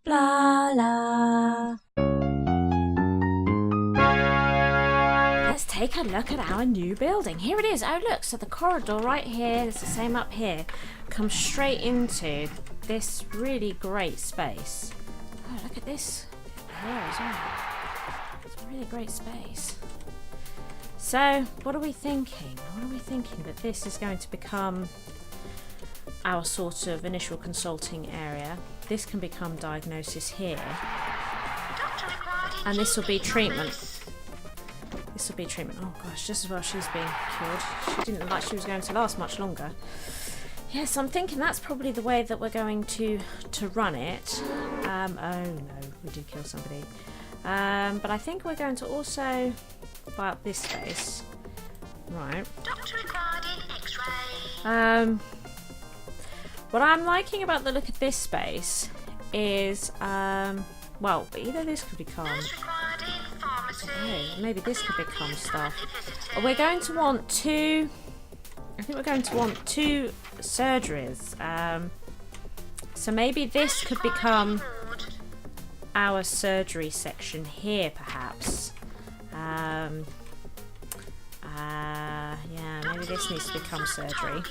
Blarla. Let's take a look at our new building. Here it is. Oh look, so the corridor right here, it's the same up here, comes straight into this really great space. Oh, look at this here as well. It's a really great space. So, what are we thinking? What are we thinking that this is going to become our sort of initial consulting area? This can become diagnosis here. And this will be treatment. This will be treatment. Oh gosh, just as well she's being cured. She didn't look like she was going to last much longer. Yes, I'm thinking that's probably the way that we're going to run it. Oh no, we did kill somebody. But I think we're going to also buy up this space. Right. What I'm liking about the look of this space is, well, either this could become, maybe this could become stuff. We're going to want two, I think we're going to want two surgeries. So maybe this could become our surgery section here, perhaps. Yeah, maybe this needs to become surgery.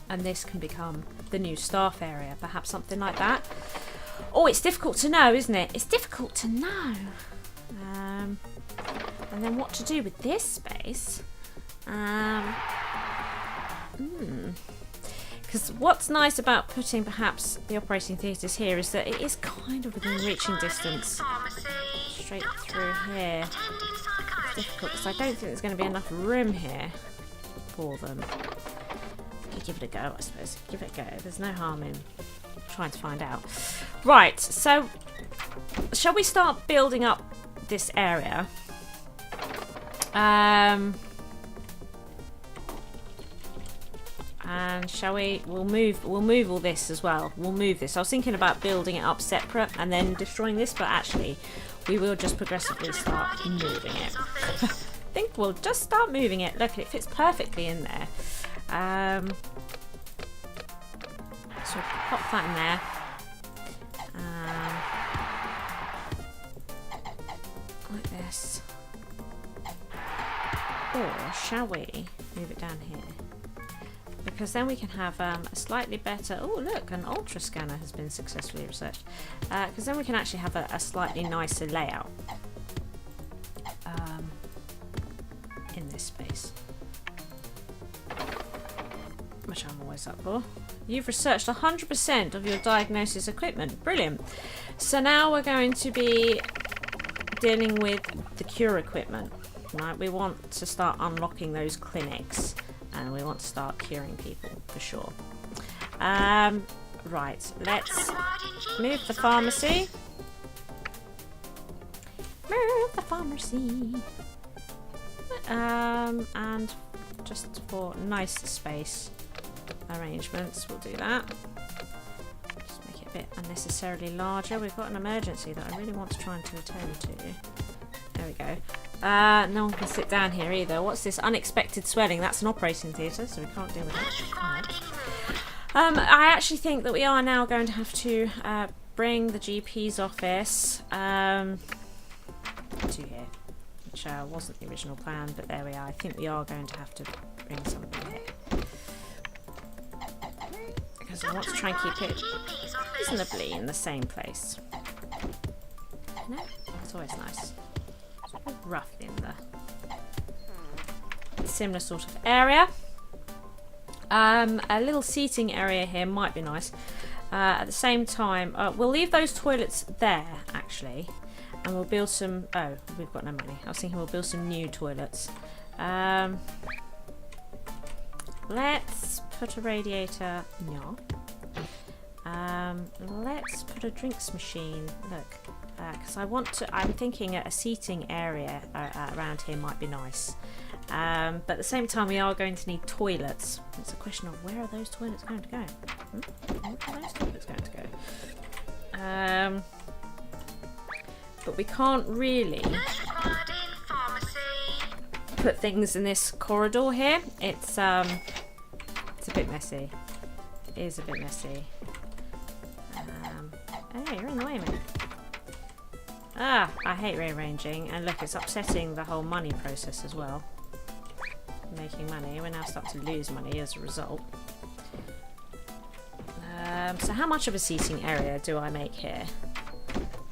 And this can become the new staff area, perhaps something like that. Oh, it's difficult to know, isn't it? It's difficult to know. And then what to do with this space? Because what's nice about putting perhaps the operating theatres here is that it is kind of within reaching distance. Straight through here. It's difficult because I don't think there's going to be enough room here for them. Give it a go, I suppose. Give it a go. There's no harm in trying to find out. Right, so shall we start building up this area? And shall we? We'll move all this as well. We'll move this. I was thinking about building it up separate and then destroying this, but actually we will just progressively start moving it. I think we'll just start moving it. Look, it fits perfectly in there. So pop that in there. Like this. Or shall we move it down here? Because then we can have a slightly better... Oh, look, an ultra scanner has been successfully researched. Because then we can actually have a slightly nicer layout in this space. Which I'm always up for. You've researched 100% of your diagnosis equipment. Brilliant. So now we're going to be dealing with the cure equipment. Right, we want to start unlocking those clinics and we want to start curing people for sure. Right, let's move the pharmacy. Move the pharmacy. And just for nice space arrangements, we'll do that. Just make it a bit unnecessarily larger. We've got an emergency that I really want to try and attend to. There we go. No one can sit down here either. What's this? Unexpected swelling. That's an operating theatre, so we can't deal with that. I actually think that we are now going to have to bring the GP's office to here, which wasn't the original plan, but there we are. I think we are going to have to bring something here. Because I want to try and keep it reasonably in the same place. No? It's always nice. Rough in the similar sort of area. A little seating area here might be nice. At the same time, we'll leave those toilets there actually, and we'll build some. Oh, we've got no money. I was thinking we'll build some new toilets. Let's put a radiator. No. Let's put a drinks machine. Look. Because I'm thinking a seating area around here might be nice. But at the same time, we are going to need toilets. It's a question of where are those toilets going to go? Where are those toilets going to go? But we can't really put things in this corridor here. It's a bit messy. It is a bit messy. You're annoying me. Ah, I hate rearranging, and look, it's upsetting the whole money process as well. Making money, we're now starting to lose money as a result. So how much of a seating area do I make here?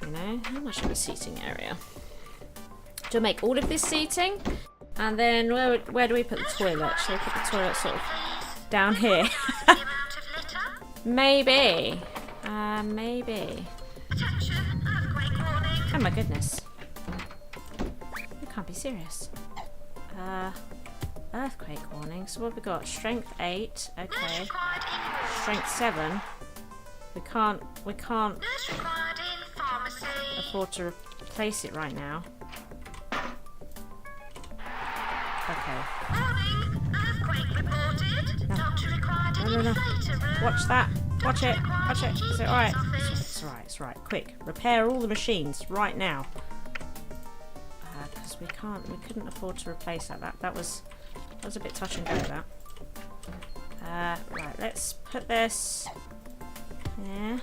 You know, how much of a seating area? Do I make all of this seating? And then where do we put the toilet? Shall we put the toilet sort of down here? Maybe. Maybe. Oh my goodness. You can't be serious. Earthquake warning. So what have we got? Strength 8. Okay. Strength 7. We can't afford to replace it right now. Okay. No. Watch that. Watch it. Watch it. Is it alright? It's alright. It's right. Quick. Repair all the machines right now. Because we couldn't afford to replace that. That was a bit touch and go, that. Right, let's put this there.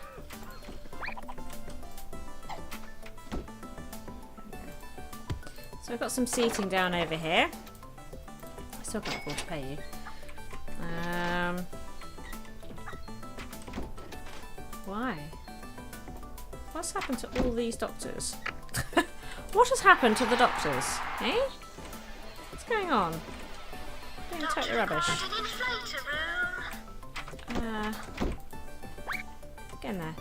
So we've got some seating down over here. I still can't afford to pay you. Why? What's happened to all these doctors? What has happened to the doctors? Eh? What's going on? Doing totally rubbish. Get in there.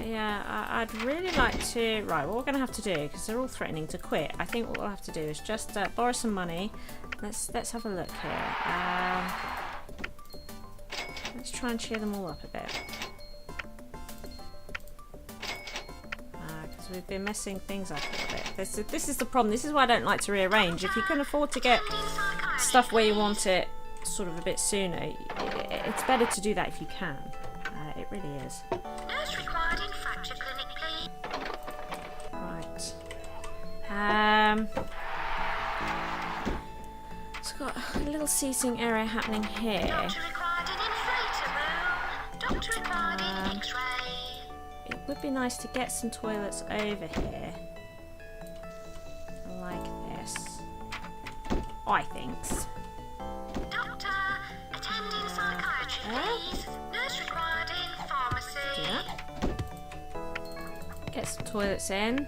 Yeah, I'd really like to... Right, what we're going to have to do, because they're all threatening to quit, I think what we'll have to do is just borrow some money. Let's have a look here. Let's try and cheer them all up a bit. Because we've been messing things up a little bit. This is the problem. This is why I don't like to rearrange. If you can afford to get stuff where you want it sort of a bit sooner, it's better to do that if you can. It really is. Nurse required in fracture clinic, please. Right. It's got a little seating area happening here. Doctor required in inflator room. Doctor required in X-ray. It would be nice to get some toilets over here. Like this. I think. Doctor, attending psychiatry, please. Nurse required in pharmacy. Yeah. Get some toilets in.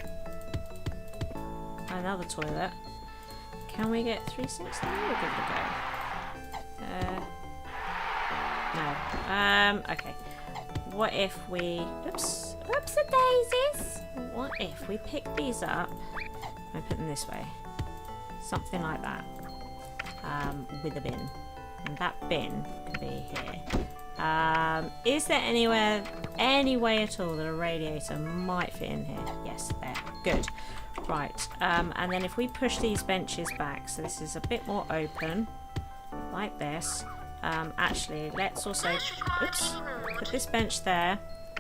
Another toilet. Can we get 3 sinks there? We'll give it a go. No. Okay. What if we... Oops. Oops-a-daisies. What if we pick these up and put them this way? Something like that. With a bin. And that bin can be here. Is there any way at all that a radiator might fit in here? Yes, there. Good. Right. And then if we push these benches back, so this is a bit more open, like this. Actually, let's also put this bench there,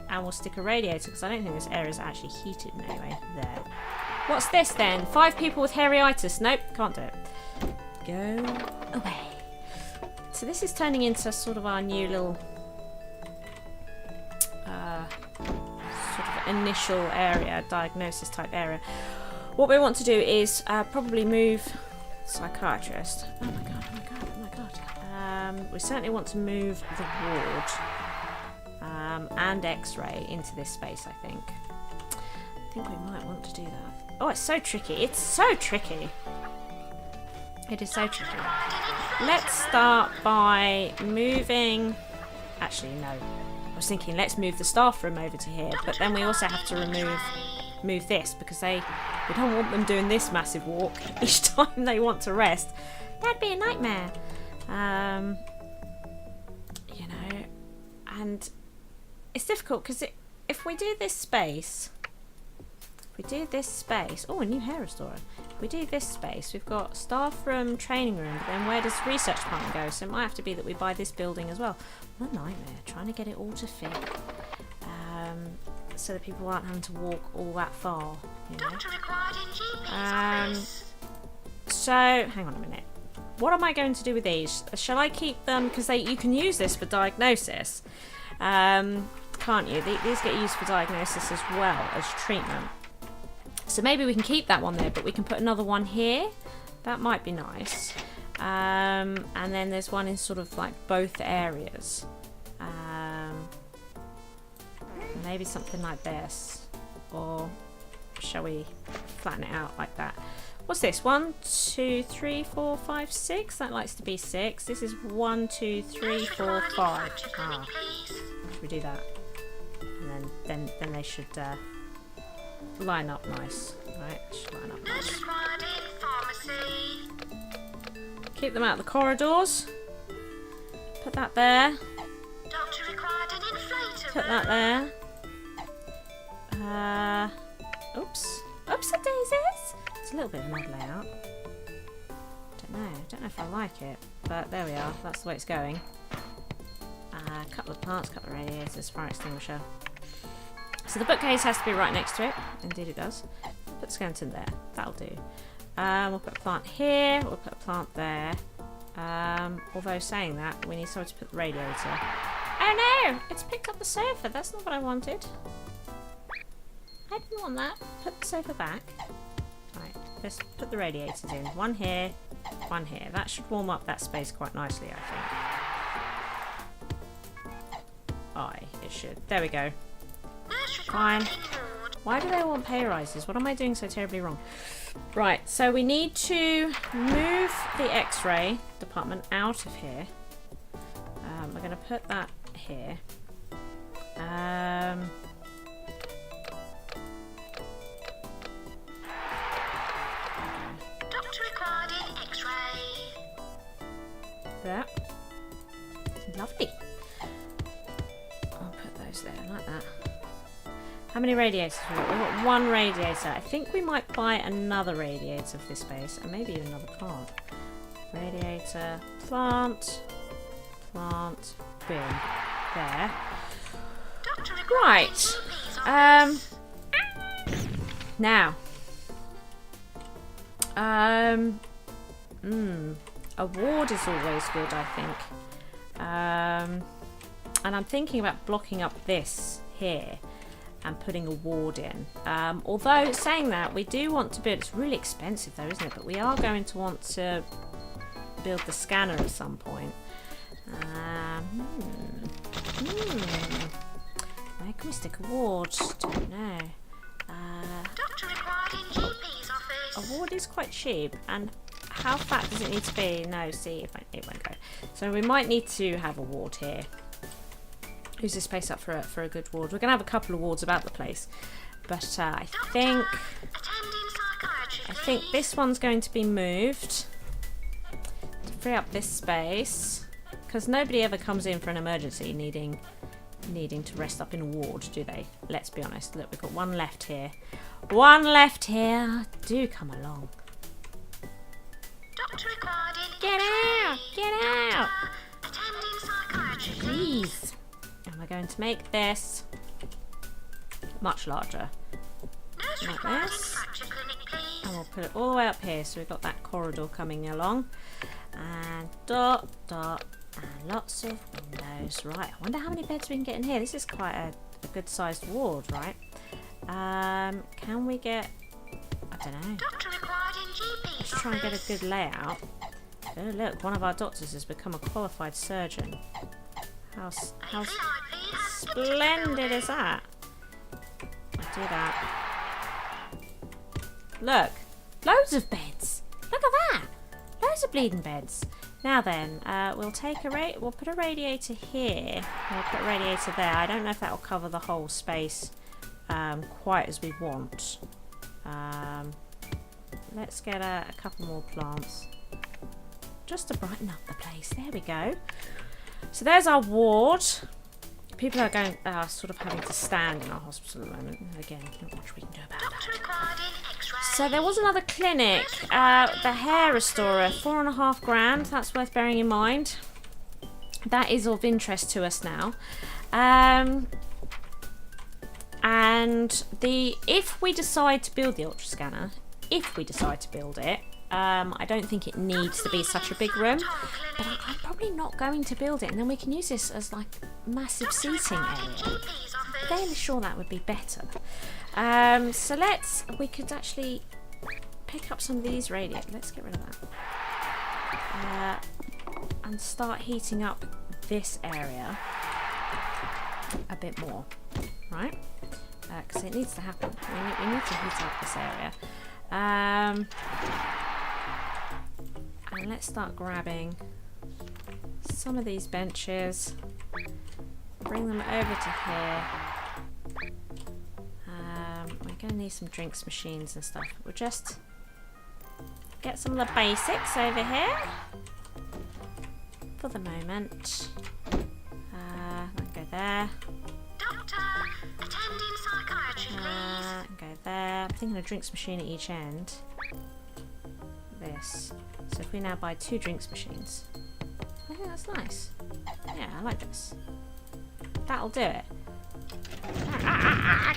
and we'll stick a radiator, because I don't think this area is actually heated in any way. There. What's this then? 5 people with hairy-itis. Nope, can't do it. Go away. So this is turning into sort of our new little sort of initial area, diagnosis type area. What we want to do is probably move psychiatrist. Oh my god, oh my god, oh my god. We certainly want to move the ward and X-ray into this space, I think. I think we might want to do that. Oh, it's so tricky. It's so tricky. It is so tricky. Let's start by moving... Actually, no. I was thinking let's move the staff room over to here, but then we also have to move this, because we don't want them doing this massive walk each time they want to rest. That'd be a nightmare. You know, and it's difficult because if we do this space, oh, a new hair restorer. If we do this space, we've got staff room, training room, but then where does research department go? So it might have to be that we buy this building as well. What a nightmare, trying to get it all to fit. So that people aren't having to walk all that far, you know. Doctor required in GP's office. So, hang on a minute. What am I going to do with these? Shall I keep them, because you can use this for diagnosis. can't you? These get used for diagnosis as well as treatment. So maybe we can keep that one there, but we can put another one here. That might be nice. And then there's one in sort of like both areas. Maybe something like this. Or shall we flatten it out like that? What's this? 1, 2, 3, 4, 5, 6. That likes to be 6. This is 1, 2, 3, 4, 5. Ah, should we do that? And then they should line up nice. Right, should line up nice. Keep them out of the corridors. Put that there. Put that there. Oops. Oopsie-daisies. It's a little bit of an odd layout. Don't know if I like it, but there we are. That's the way it's going. A couple of plants, couple of radiators, fire extinguisher. So the bookcase has to be right next to it. Indeed it does. Put the skeleton there. That'll do. We'll put a plant here. We'll put a plant there. Although saying that, we need somewhere to put the radiator. Oh no! It's picked up the sofa. That's not what I wanted. I didn't want that. Put the sofa back. Right, let's put the radiators in. One here, one here. That should warm up that space quite nicely, I think. Aye, it should. There we go. Fine. Why do they want pay rises? What am I doing so terribly wrong? Right, so we need to move the X-ray department out of here. We're going to put that here. Doctor required in X-ray. There. Lovely. I'll put those there like that. How many radiators have we got? We've got one radiator. I think we might buy another radiator for this space, and maybe even another plant. Radiator, plant, plant, boom. There. Right. Now. A ward is always good, I think. And I'm thinking about blocking up this here and putting a ward in. Although, saying that, we do want to build... It's really expensive though, isn't it? But we are going to want to build the scanner at some point. Where can we stick a ward? Don't know. Doctor required in GP's office. A ward is quite cheap. And how fat does it need to be? No, see, it won't go. So we might need to have a ward here. Who's this space up for a good ward? We're going to have a couple of wards about the place. But I think this one's going to be moved to free up this space. Because nobody ever comes in for an emergency needing to rest up in a ward, do they? Let's be honest. Look, we've got one left here. One left here. Do come along. Doctor required in Get out! Get out! Attending psychiatry, Please. And we're going to make this much larger. Nurse Like required in this. fracture clinic, please. And we'll put it all the way up here, so we've got that corridor coming along. And dot, dot, and lots of windows. Right, I wonder how many beds we can get in here. This is quite a good sized ward, right? Can we get... I don't know. Doctor required in GP's Let's try and get a good layout. Oh look, one of our doctors has become a qualified surgeon. How splendid is that? I'll do that. Look, loads of beds. Look at that. Loads of bleeding beds. Now then, we'll take we'll put a radiator here. We'll put a radiator there. I don't know if that will cover the whole space quite as we want. Let's get a couple more plants just to brighten up the place. There we go. So there's our ward. People are going, sort of having to stand in our hospital at the moment. Again, not much we can do about that. So there was another clinic, the hair restorer, $4.5 grand. That's worth bearing in mind. That is of interest to us now. And if we decide to build the ultra scanner, if we decide to build it, I don't think it needs to be such a big room, but I'm probably not going to build it, and then we can use this as like massive seating area. fairly sure that would be better. So we could actually pick up some of these radiators. Let's get rid of that. And start heating up this area a bit more, right? Because it needs to happen. We need to heat up this area. And let's start grabbing some of these benches, bring them over to here. We're going to need some drinks machines and stuff. We'll just get some of the basics over here for the moment. Let's go there. Doctor, attending psychiatry, please. Go there. I'm thinking a drinks machine at each end. This. So if we now buy 2 drinks machines, I think that's nice. Yeah, I like this. That'll do it.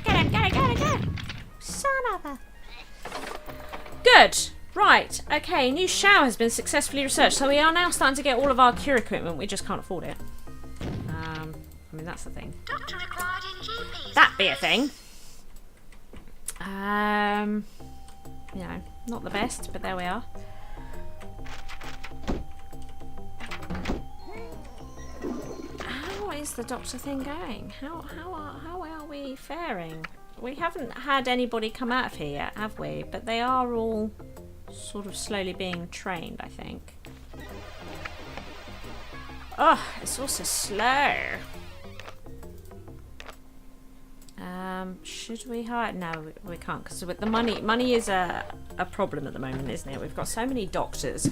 Get him! Son of a... Good. Right. Okay. New shower has been successfully researched, so we are now starting to get all of our cure equipment. We just can't afford it. I mean, that's the thing. Doctor required in GP's That'd be a thing. You know, not the best, but there we are. How is the doctor thing going? How are we faring? We haven't had anybody come out of here yet, have we? But they are all sort of slowly being trained, I think. Oh, it's also slow. Should we hire? No, we can't, because with the money is a problem at the moment, isn't it? We've got so many doctors,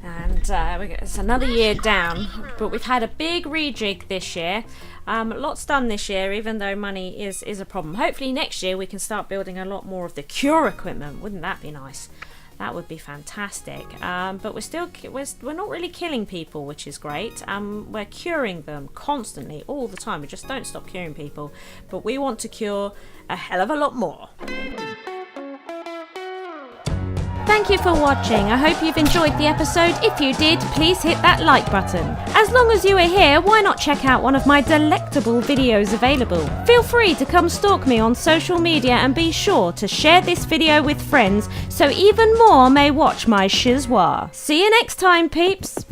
and it's another year down. But we've had a big rejig this year. Lots done this year, even though money is a problem. Hopefully next year we can start building a lot more of the cure equipment. Wouldn't that be nice? That would be fantastic. But we're not really killing people, which is great. We're curing them constantly, all the time. We just don't stop curing people. But we want to cure a hell of a lot more. Thank you for watching. I hope you've enjoyed the episode. If you did, please hit that like button. As long as you are here, why not check out one of my delectable videos available? Feel free to come stalk me on social media and be sure to share this video with friends so even more may watch my schizwa. See you next time, peeps.